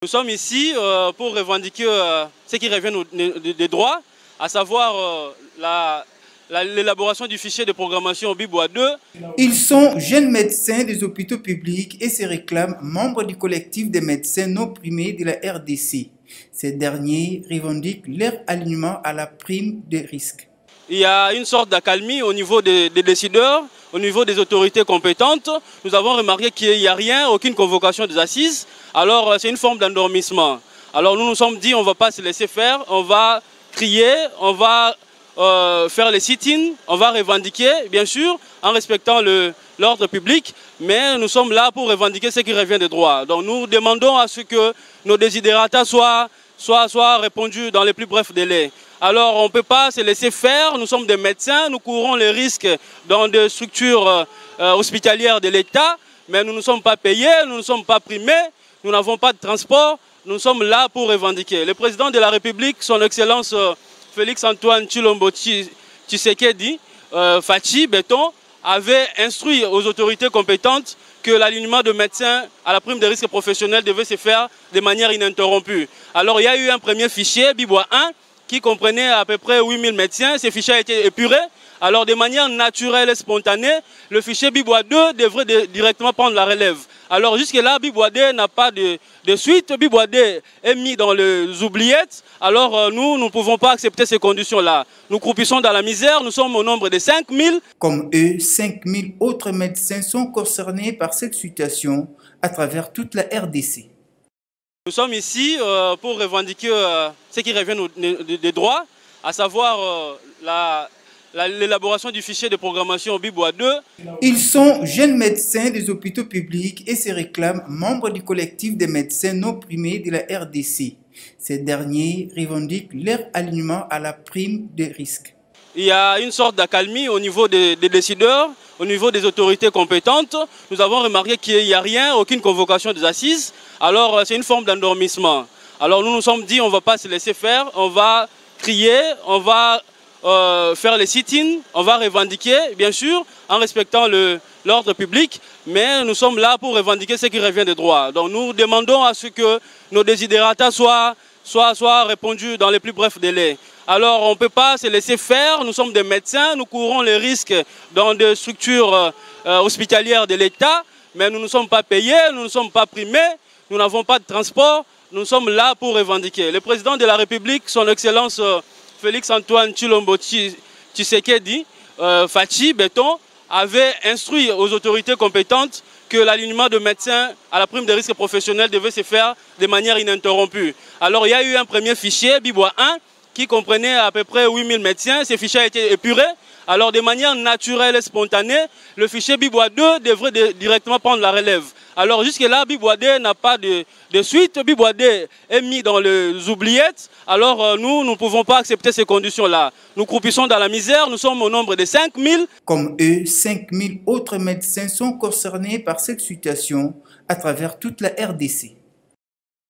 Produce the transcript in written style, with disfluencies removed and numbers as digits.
Nous sommes ici pour revendiquer ce qui revient des droits, à savoir l'élaboration du fichier de programmation BIBOA 2. Ils sont jeunes médecins des hôpitaux publics et se réclament membres du collectif des médecins non primés de la RDC. Ces derniers revendiquent leur alignement à la prime de risque. Il y a une sorte d'accalmie au niveau des décideurs, au niveau des autorités compétentes. Nous avons remarqué qu'il n'y a rien, aucune convocation des assises. Alors c'est une forme d'endormissement. Alors nous nous sommes dit on ne va pas se laisser faire, on va crier, on va faire les sit-ins, on va revendiquer, bien sûr, en respectant l'ordre public, mais nous sommes là pour revendiquer ce qui revient des droits. Donc nous demandons à ce que nos désidérata soient répondus dans les plus brefs délais. Alors on ne peut pas se laisser faire, nous sommes des médecins, nous courons les risques dans des structures hospitalières de l'État, mais nous ne sommes pas payés, nous ne sommes pas primés, nous n'avons pas de transport, nous sommes là pour revendiquer. Le président de la République, son Excellence Félix-Antoine Tshilombo Tshisekedi, Fachi, Béton, avait instruit aux autorités compétentes que l'alignement de médecins à la prime de risque professionnel devait se faire de manière ininterrompue. Alors il y a eu un premier fichier, BIBOA 1, qui comprenait à peu près 8000 médecins. Ces fichiers ont été épurés. Alors de manière naturelle et spontanée, le fichier BIBOA 2 devrait directement prendre la relève. Alors jusque-là, BIBOA 2 n'a pas de suite. BIBOA 2 est mis dans les oubliettes. Alors nous ne pouvons pas accepter ces conditions-là. Nous croupissons dans la misère, nous sommes au nombre de 5000. Comme eux, 5000 autres médecins sont concernés par cette situation à travers toute la RDC. Nous sommes ici pour revendiquer ce qui revient des droits, à savoir l'élaboration du fichier de programmation BIBOA 2. Ils sont jeunes médecins des hôpitaux publics et se réclament membres du collectif des médecins non primés de la RDC. Ces derniers revendiquent leur alignement à la prime de risque. Il y a une sorte d'accalmie au niveau des décideurs, au niveau des autorités compétentes. Nous avons remarqué qu'il n'y a rien, aucune convocation des assises. Alors c'est une forme d'endormissement. Alors nous nous sommes dit on ne va pas se laisser faire, on va crier, on va faire les sit-ins, on va revendiquer, bien sûr, en respectant l'ordre public, mais nous sommes là pour revendiquer ce qui revient des droits. Donc nous demandons à ce que nos désidérata soient répondus dans les plus brefs délais. Alors on ne peut pas se laisser faire, nous sommes des médecins, nous courons les risques dans des structures hospitalières de l'État, mais nous ne sommes pas payés, nous ne sommes pas primés, nous n'avons pas de transport, nous sommes là pour revendiquer. Le président de la République, son Excellence Félix-Antoine Tshilombo Tshisekedi, Fachi, Béton, avait instruit aux autorités compétentes que l'alignement de médecins à la prime de risque professionnel devait se faire de manière ininterrompue. Alors il y a eu un premier fichier, BIBOA 1, qui comprenait à peu près 8000 médecins. Ces fichiers ont été épurés. Alors de manière naturelle et spontanée, le fichier BIBOA 2 devrait directement prendre la relève. Alors jusque-là, BIBOA 2 n'a pas de suite. BIBOA 2 est mis dans les oubliettes. Alors nous ne pouvons pas accepter ces conditions-là. Nous croupissons dans la misère, nous sommes au nombre de 5000. Comme eux, 5000 autres médecins sont concernés par cette situation à travers toute la RDC.